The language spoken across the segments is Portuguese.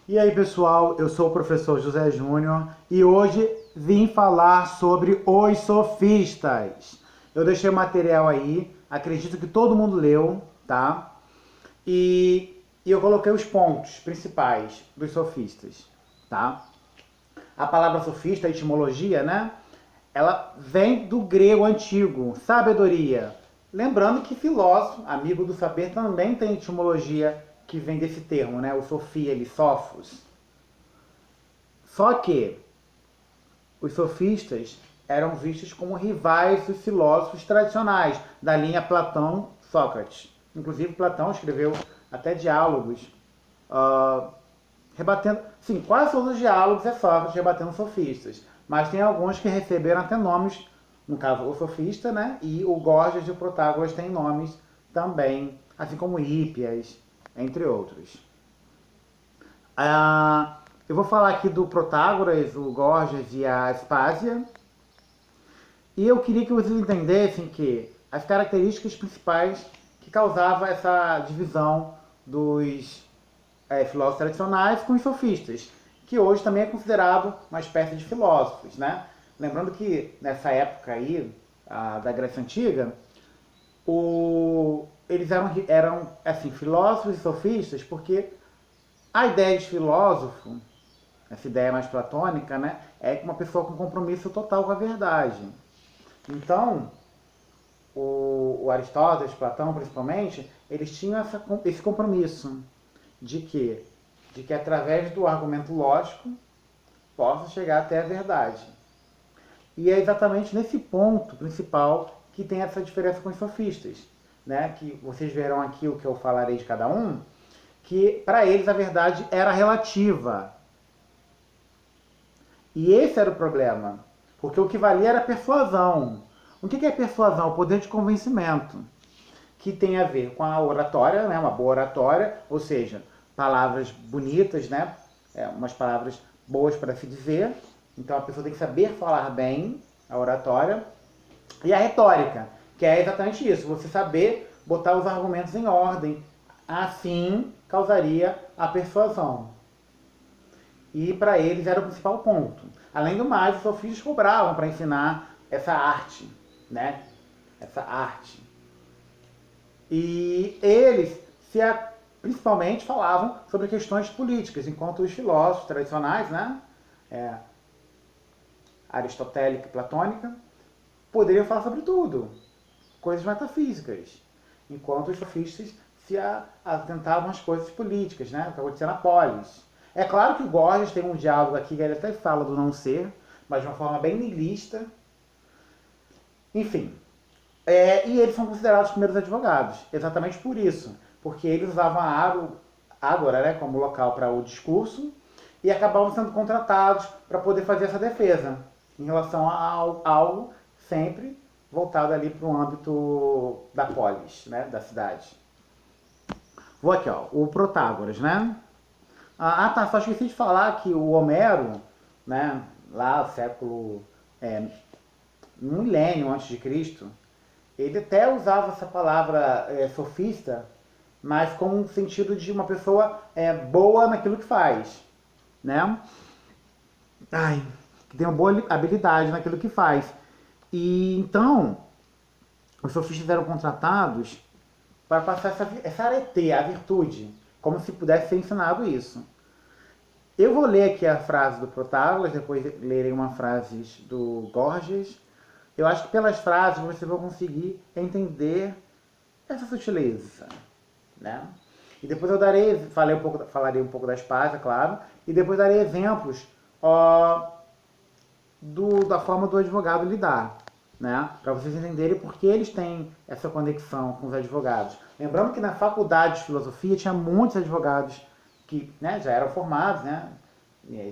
E aí pessoal, eu sou o professor José Júnior e hoje vim falar sobre os sofistas. Eu deixei o material aí, acredito que todo mundo leu, tá? E eu coloquei os pontos principais dos sofistas, tá? A palavra sofista, a etimologia, né? Ela vem do grego antigo, sabedoria. Lembrando que filósofo, amigo do saber, também tem etimologia que vem desse termo, né? O sofia, ele, sofos. Só que os sofistas eram vistos como rivais dos filósofos tradicionais, da linha Platão-Sócrates. Inclusive, Platão escreveu até diálogos rebatendo. Sim, quase todos os diálogos é Sócrates rebatendo sofistas. Mas tem alguns que receberam até nomes, no caso o sofista, né? E o Gorgias e o Protágoras têm nomes também, assim como Hípias, entre outros. Eu vou falar aqui do Protágoras, o Gorgias e a Aspásia. E eu queria que vocês entendessem que as características principais que causavam essa divisão dos filósofos tradicionais com os sofistas, que hoje também é considerado uma espécie de filósofos, né? Lembrando que nessa época aí, da Grécia Antiga, eles eram assim, filósofos e sofistas, porque a ideia de filósofo, essa ideia mais platônica, né, é uma pessoa com compromisso total com a verdade. Então, o Aristóteles, Platão principalmente, eles tinham esse compromisso de que através do argumento lógico possa chegar até a verdade. E é exatamente nesse ponto principal que tem essa diferença com os sofistas, né? Que vocês verão aqui o que eu falarei de cada um, que para eles a verdade era relativa. E esse era o problema, porque o que valia era a persuasão. O que é persuasão? O poder de convencimento, que tem a ver com a oratória, né? Uma boa oratória, ou seja, palavras bonitas, né? Umas palavras boas para se dizer. Então a pessoa tem que saber falar bem a oratória. E a retórica, que é exatamente isso, você saber botar os argumentos em ordem. Assim causaria a persuasão. E para eles era o principal ponto. Além do mais, os sofistas cobravam para ensinar essa arte, né? Essa arte. E eles principalmente falavam sobre questões políticas, enquanto os filósofos tradicionais, né, aristotélica e platônica, poderiam falar sobre tudo, coisas metafísicas, enquanto os sofistas se atentavam às coisas políticas, né, o que acontecia na polis. É claro que o Gorgias tem um diálogo aqui que ele até fala do não ser, mas de uma forma bem niilista. Enfim, e eles são considerados os primeiros advogados, exatamente por isso, porque eles usavam a ágora, né, como local para o discurso e acabavam sendo contratados para poder fazer essa defesa em relação a algo sempre voltado ali para o âmbito da polis, né, da cidade. Vou aqui, ó, o Protágoras, né? Tá, só esqueci de falar que o Homero, né, lá século, um milênio antes de Cristo, ele até usava essa palavra sofista, mas com um sentido de uma pessoa boa naquilo que faz, né? Que tem uma boa habilidade naquilo que faz. E então, os sofistas eram contratados para passar essa arete, a virtude, como se pudesse ser ensinado isso. Eu vou ler aqui a frase do Protágoras, depois lerei uma frase do Gorgias. Eu acho que pelas frases você vai conseguir entender essa sutileza, né? E depois eu falarei um pouco da Aspásia, claro, e depois darei exemplos da forma do advogado lidar, né? Para vocês entenderem por que eles têm essa conexão com os advogados. Lembrando que na faculdade de filosofia tinha muitos advogados que, né, já eram formados, né?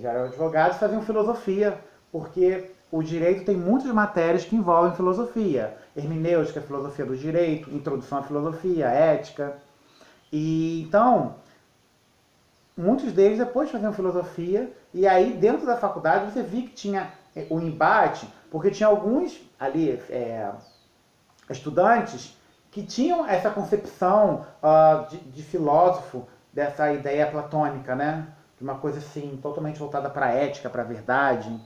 Já eram advogados e faziam filosofia, porque o direito tem muitas matérias que envolvem filosofia. Hermenêutica, filosofia do direito, introdução à filosofia, ética. E então, muitos deles depois faziam filosofia, e aí dentro da faculdade você via que tinha o embate, porque tinha alguns ali estudantes que tinham essa concepção de filósofo, dessa ideia platônica, né? de uma coisa assim, totalmente voltada para a ética, para a verdade.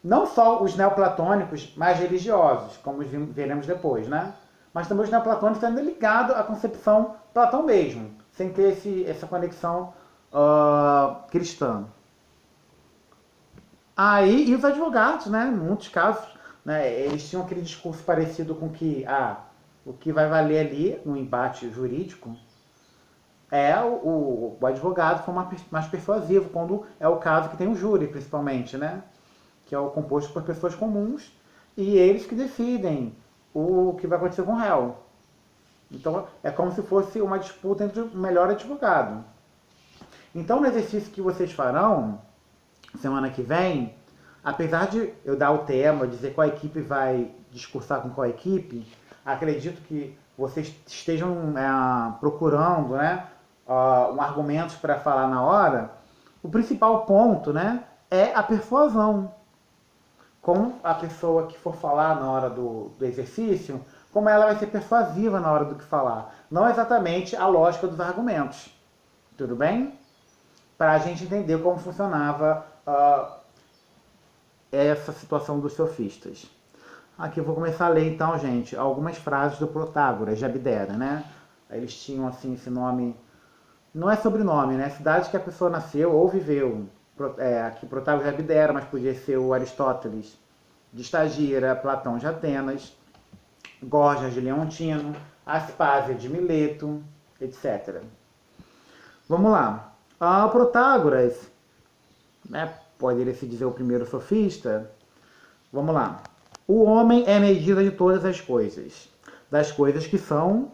Não só os neoplatônicos mais religiosos, como veremos depois, né? Mas também os neoplatônicos ainda ligados à concepção Platão mesmo, sem ter essa conexão cristã. Aí, e os advogados, né? Em muitos casos, né, eles tinham aquele discurso parecido com que o que vai valer ali no embate jurídico é o advogado for mais persuasivo, quando é o caso que tem o júri, principalmente, né? Que é o composto por pessoas comuns, e eles que decidem o que vai acontecer com o réu. Então, é como se fosse uma disputa entre o melhor advogado. Então, no exercício que vocês farão, semana que vem, apesar de eu dar o tema, dizer qual equipe vai discursar com qual equipe, acredito que vocês estejam procurando, né, argumentos para falar na hora. O principal ponto, né, é a persuasão. Com a pessoa que for falar na hora do exercício, como ela vai ser persuasiva na hora do que falar. Não exatamente a lógica dos argumentos. Tudo bem? Para a gente entender como funcionava essa situação dos sofistas. Aqui eu vou começar a ler então, gente, algumas frases do Protágoras de Abdera, né? Eles tinham assim esse nome, não é sobrenome, né? Cidade que a pessoa nasceu ou viveu. Aqui Protágoras de Abdera, mas podia ser o Aristóteles de Estagira, Platão de Atenas, Gorgias de Leontino, Aspásia de Mileto, etc. Vamos lá. O Protágoras, né, poderia se dizer o primeiro sofista. Vamos lá. O homem é medida de todas as coisas, das coisas que são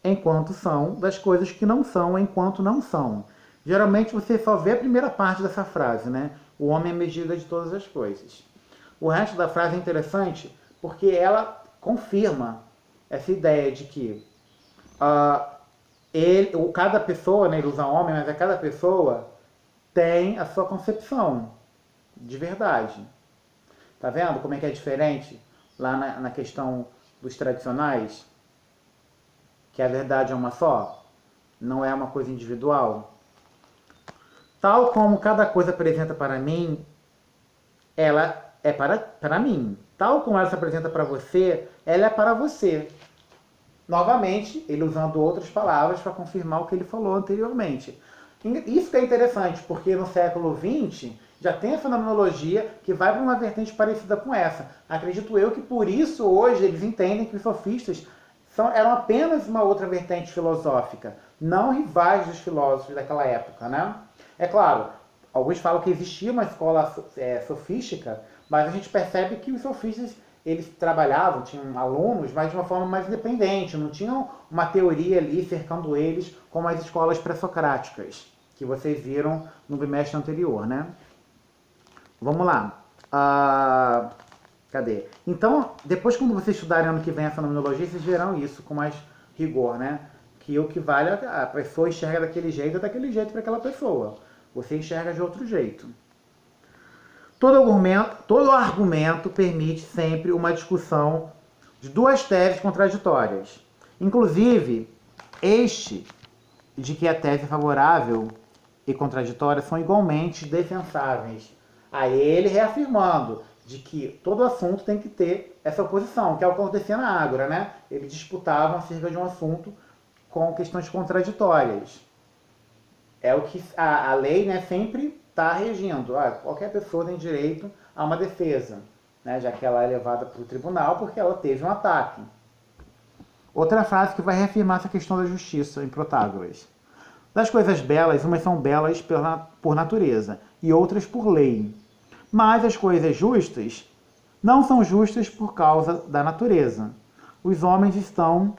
enquanto são, das coisas que não são enquanto não são. Geralmente você só vê a primeira parte dessa frase, né? O homem é medida de todas as coisas. O resto da frase é interessante porque ela confirma essa ideia de que cada pessoa, né, ele usa homem, mas cada pessoa tem a sua concepção de verdade. Tá vendo como é que é diferente lá na questão dos tradicionais? Que a verdade é uma só, não é uma coisa individual. Tal como cada coisa apresenta para mim, ela é para mim. Tal como ela se apresenta para você, ela é para você. Novamente, ele usando outras palavras para confirmar o que ele falou anteriormente. Isso que é interessante, porque no século XX já tem a fenomenologia que vai para uma vertente parecida com essa. Acredito eu que por isso hoje eles entendem que os sofistas eram apenas uma outra vertente filosófica, não rivais dos filósofos daquela época, né? É claro, alguns falam que existia uma escola sofística, mas a gente percebe que os sofistas eles trabalhavam, tinham alunos, mas de uma forma mais independente, não tinham uma teoria ali cercando eles como as escolas pré-socráticas, que vocês viram no bimestre anterior, né? Vamos lá. Cadê? Então, depois quando vocês estudarem ano que vem a fenomenologia, vocês verão isso com mais rigor, né? Que o que vale é a pessoa enxerga daquele jeito, é daquele jeito para aquela pessoa. Você enxerga de outro jeito. Todo argumento permite sempre uma discussão de duas teses contraditórias. Inclusive, este de que a tese favorável e contraditória são igualmente defensáveis. Aí ele reafirmando de que todo assunto tem que ter essa oposição, que é o que acontecia na Ágora, né? Eles disputavam acerca de um assunto com questões contraditórias. É o que a lei, né, sempre está regindo. Qualquer pessoa tem direito a uma defesa, né, já que ela é levada para o tribunal porque ela teve um ataque. Outra frase que vai reafirmar essa questão da justiça em Protágoras. Das coisas belas, umas são belas por natureza e outras por lei. Mas as coisas justas não são justas por causa da natureza. Os homens estão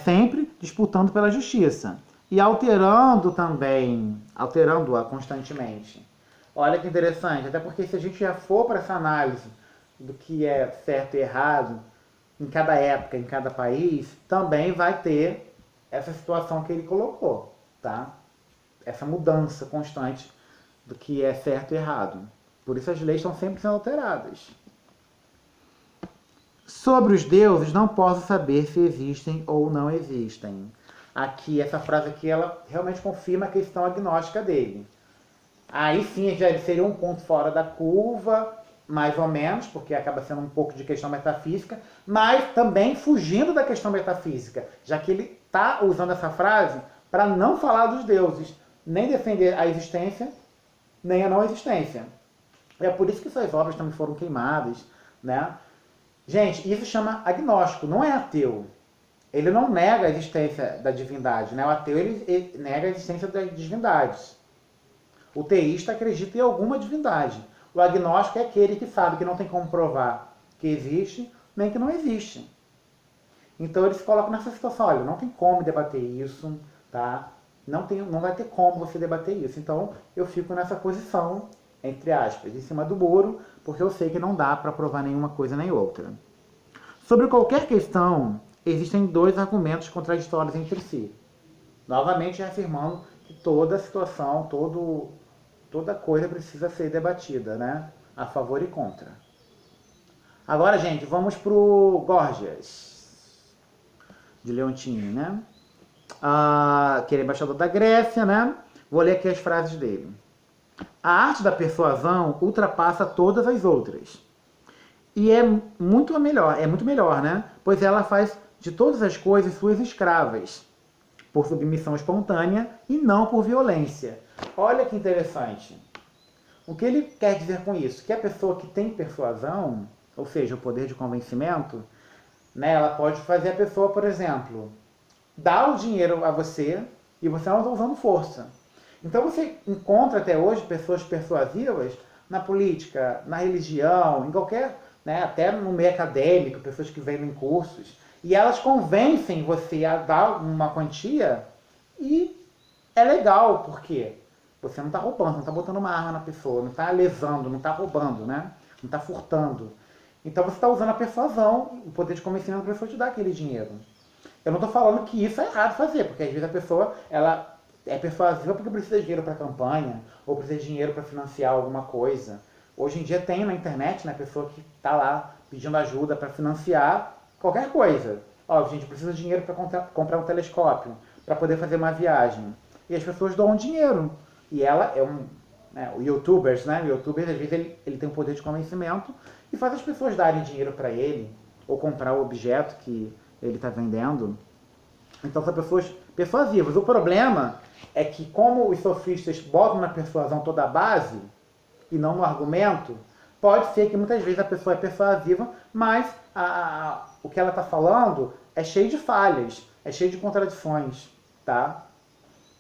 sempre disputando pela justiça e alterando-a constantemente. Olha que interessante, até porque se a gente já for para essa análise do que é certo e errado em cada época, em cada país, também vai ter essa situação que ele colocou, tá? Essa mudança constante do que é certo e errado. Por isso as leis estão sempre sendo alteradas. Sobre os deuses, não posso saber se existem ou não existem. aqui, essa frase aqui, ela realmente confirma a questão agnóstica dele. Aí sim, já seria um ponto fora da curva, mais ou menos, porque acaba sendo um pouco de questão metafísica, mas também fugindo da questão metafísica, já que ele está usando essa frase para não falar dos deuses, nem defender a existência, nem a não existência. É por isso que suas obras também foram queimadas, né? Gente, isso chama agnóstico, não é ateu. Ele não nega a existência da divindade, né? O ateu ele nega a existência das divindades. O teísta acredita em alguma divindade. O agnóstico é aquele que sabe que não tem como provar que existe, nem que não existe. Então ele se coloca nessa situação, olha, não tem como debater isso, tá? Não vai ter como você debater isso. Então eu fico nessa posição, entre aspas, em cima do muro, porque eu sei que não dá para provar nenhuma coisa nem outra. Sobre qualquer questão, existem dois argumentos contraditórios entre si. Novamente afirmando que toda situação, toda coisa precisa ser debatida, né? A favor e contra. Agora, gente, vamos pro Górgias, de Leontini, né? Que ele é embaixador da Grécia, né? Vou ler aqui as frases dele. A arte da persuasão ultrapassa todas as outras. E é muito melhor, né? Pois ela faz de todas as coisas suas escravas, por submissão espontânea e não por violência. Olha que interessante. O que ele quer dizer com isso? Que a pessoa que tem persuasão, ou seja, o poder de convencimento, né, ela pode fazer a pessoa, por exemplo, dar o dinheiro a você e você não está usando força. Então você encontra até hoje pessoas persuasivas na política, na religião, em qualquer, né, até no meio acadêmico, pessoas que vendem cursos, e elas convencem você a dar uma quantia e é legal, porque você não está roubando, não está botando uma arma na pessoa, não está lesando, não está roubando, né? Não está furtando. Então você está usando a persuasão, o poder de convencimento para a pessoa te dar aquele dinheiro. Eu não estou falando que isso é errado fazer, porque às vezes a pessoa ela é persuasiva porque precisa de dinheiro para campanha, ou precisa de dinheiro para financiar alguma coisa. Hoje em dia tem na internet, né, pessoa que está lá pedindo ajuda para financiar qualquer coisa. Ó, gente, precisa de dinheiro para comprar um telescópio, para poder fazer uma viagem. E as pessoas doam dinheiro. E ela é o youtubers, né? O youtuber, às vezes, ele tem um poder de convencimento e faz as pessoas darem dinheiro para ele, ou comprar o objeto que ele está vendendo. Então são pessoas persuasivas. O problema é que, como os sofistas botam na persuasão toda a base, e não no argumento, pode ser que muitas vezes a pessoa é persuasiva, mas o que ela está falando é cheio de falhas, é cheio de contradições, tá?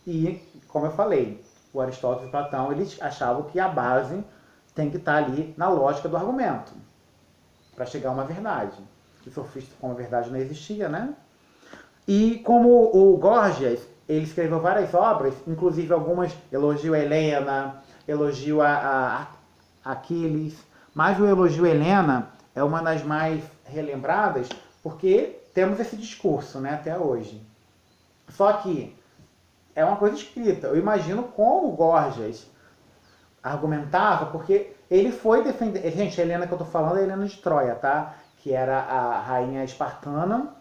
E, como eu falei, o Aristóteles e Platão, eles achavam que a base tem que estar ali na lógica do argumento, para chegar a uma verdade. O sofista, como a verdade não existia, né? E como o Górgias, ele escreveu várias obras, inclusive algumas elogio a Helena, elogio a Aquiles, mas o elogio a Helena é uma das mais relembradas, porque temos esse discurso, né, até hoje. Só que é uma coisa escrita. Eu imagino como o Górgias argumentava, porque ele foi defender... Gente, a Helena que eu tô falando é a Helena de Troia, tá? Que era a rainha espartana,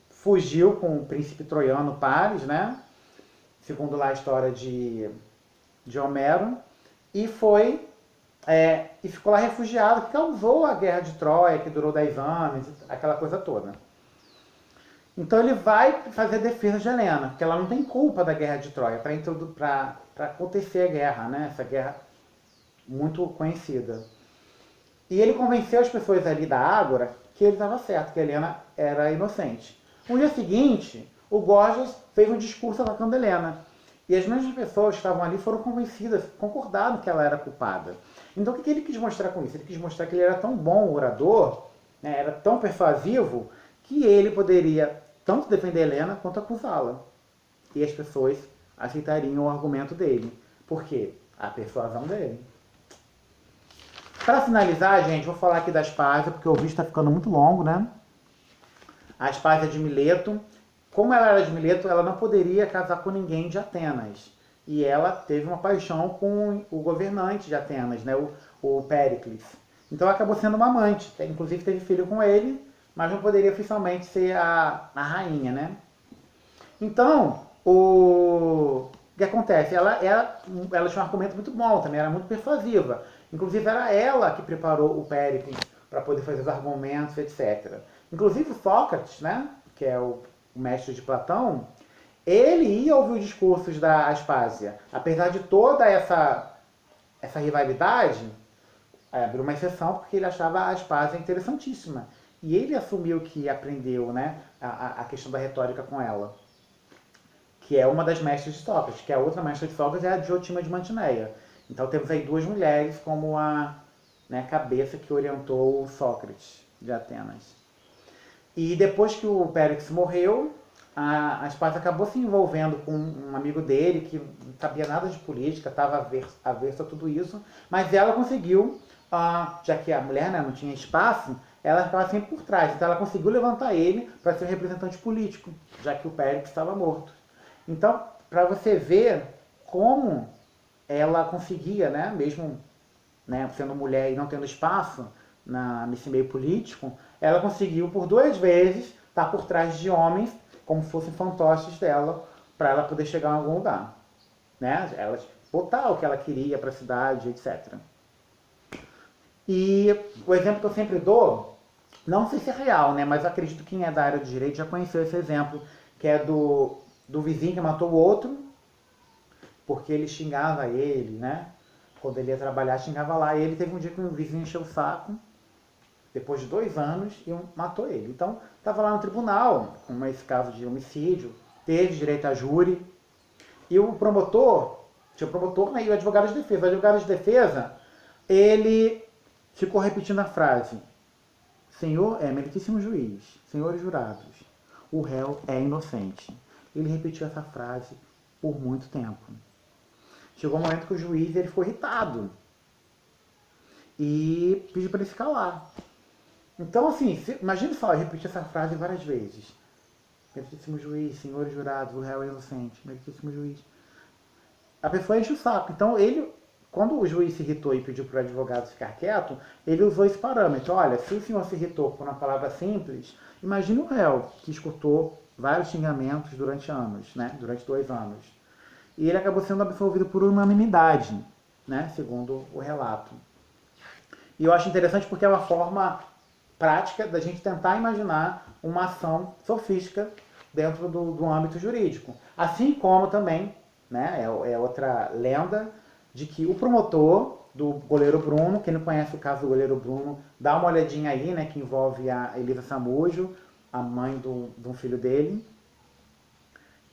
fugiu com o príncipe troiano Paris, né? Segundo lá a história de Homero, e foi e ficou lá refugiado, que causou a guerra de Troia, que durou 10 anos, aquela coisa toda. Então ele vai fazer a defesa de Helena, porque ela não tem culpa da guerra de Troia, para acontecer a guerra, né? Essa guerra muito conhecida. E ele convenceu as pessoas ali da Ágora que ele estava certo, que a Helena era inocente. No dia seguinte, o Górgias fez um discurso atacando a Helena. E as mesmas pessoas que estavam ali foram convencidas, concordaram que ela era culpada. Então o que ele quis mostrar com isso? Ele quis mostrar que ele era tão bom orador, né, era tão persuasivo, que ele poderia tanto defender Helena quanto acusá-la. E as pessoas aceitariam o argumento dele. Por quê? A persuasão dele. Para finalizar, gente, vou falar aqui da Aspásia, porque o vídeo está ficando muito longo, né? A Aspásia de Mileto. Como ela era de Mileto, ela não poderia casar com ninguém de Atenas. E ela teve uma paixão com o governante de Atenas, né? o Péricles. Então ela acabou sendo uma amante. Inclusive teve filho com ele, mas não poderia oficialmente ser a rainha, né? Então, o que acontece? Ela tinha um argumento muito bom também, era muito persuasiva. Inclusive, era ela que preparou o Péricles para poder fazer os argumentos, etc. Inclusive, Sócrates, né, que é o mestre de Platão, ele ia ouvir os discursos da Aspásia. Apesar de toda essa rivalidade, abriu uma exceção porque ele achava a Aspásia interessantíssima. E ele assumiu que aprendeu, né, a questão da retórica com ela, que é uma das mestras de Sócrates, que a outra mestra de Sócrates é a Diotima de Mantineia. Então temos aí duas mulheres como a, né, cabeça que orientou o Sócrates de Atenas. E depois que o Péricles morreu, a Aspásia acabou se envolvendo com um amigo dele que não sabia nada de política, estava averso a tudo isso, mas ela conseguiu, já que a mulher, né, não tinha espaço, ela ficava sempre por trás, então ela conseguiu levantar ele para ser um representante político, já que o Péricles estava morto. Então, para você ver como ela conseguia, né, mesmo, né, sendo mulher e não tendo espaço nesse meio político, ela conseguiu por 2 vezes estar por trás de homens como se fossem fantoches dela, para ela poder chegar em algum lugar, né? Ela botar o que ela queria para a cidade, etc. E o exemplo que eu sempre dou, não sei se é real, né? Mas eu acredito que quem é da área do direito já conheceu esse exemplo, que é do vizinho que matou o outro, porque ele xingava ele, né? Quando ele ia trabalhar, xingava lá. E ele teve um dia que um vizinho encheu o saco, depois de 2 anos, e matou ele. Então, estava lá no tribunal, com esse caso de homicídio, teve direito a júri, e o promotor, tinha o promotor, né, e o advogado de defesa. O advogado de defesa, ele ficou repetindo a frase: Senhor, meritíssimo juiz, senhores jurados, o réu é inocente. Ele repetiu essa frase por muito tempo. Chegou um momento que o juiz ele ficou irritado e pediu para ele ficar lá. Então, assim, imagine só, eu repetir essa frase várias vezes. Meritíssimo juiz, senhores jurados, o réu é inocente. Meritíssimo juiz. A pessoa enche o saco. Então, quando o juiz se irritou e pediu para o advogado ficar quieto, ele usou esse parâmetro. Olha, se o senhor se irritou por uma palavra simples, imagine o réu, que escutou vários xingamentos durante anos, né? Durante 2 anos. E ele acabou sendo absolvido por unanimidade, né? Segundo o relato. E eu acho interessante porque é uma forma prática da gente tentar imaginar uma ação sofística dentro do âmbito jurídico. Assim como também, né, é outra lenda de que o promotor do goleiro Bruno, quem não conhece o caso do goleiro Bruno, dá uma olhadinha aí, né, que envolve a Elisa Samujo, a mãe de um filho dele,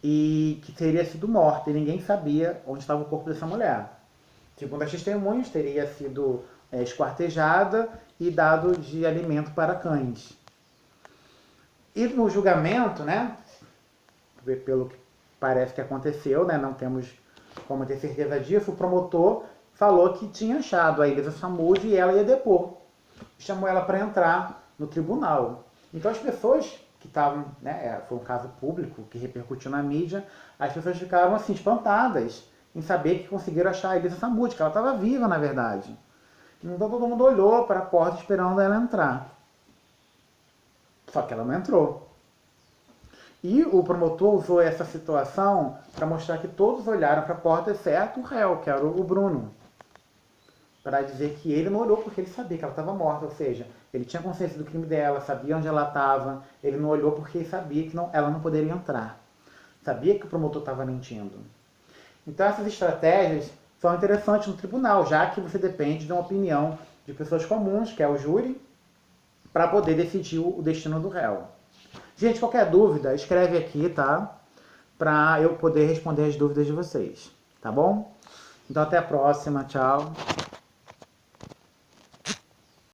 e que teria sido morta, e ninguém sabia onde estava o corpo dessa mulher. Segundo as testemunhas, teria sido esquartejada e dado de alimento para cães. E no julgamento, né, pelo que parece que aconteceu, né, não temos como ter certeza disso, o promotor falou que tinha achado a Elisa Samudio e ela ia depor. Chamou ela para entrar no tribunal. Então as pessoas que estavam, né, foi um caso público que repercutiu na mídia, as pessoas ficaram assim espantadas em saber que conseguiram achar a Elisa Samudio, que ela estava viva na verdade. Então todo mundo olhou para a porta esperando ela entrar. Só que ela não entrou. E o promotor usou essa situação para mostrar que todos olharam para a porta, exceto o réu, que era o Bruno. Para dizer que ele não olhou porque ele sabia que ela estava morta, ou seja, ele tinha consciência do crime dela, sabia onde ela estava, ele não olhou porque ele sabia que ela não poderia entrar. Sabia que o promotor estava mentindo. Então essas estratégias são interessantes no tribunal, já que você depende de uma opinião de pessoas comuns, que é o júri, para poder decidir o destino do réu. Gente, qualquer dúvida, escreve aqui, tá? Para eu poder responder as dúvidas de vocês, tá bom? Então até a próxima, tchau.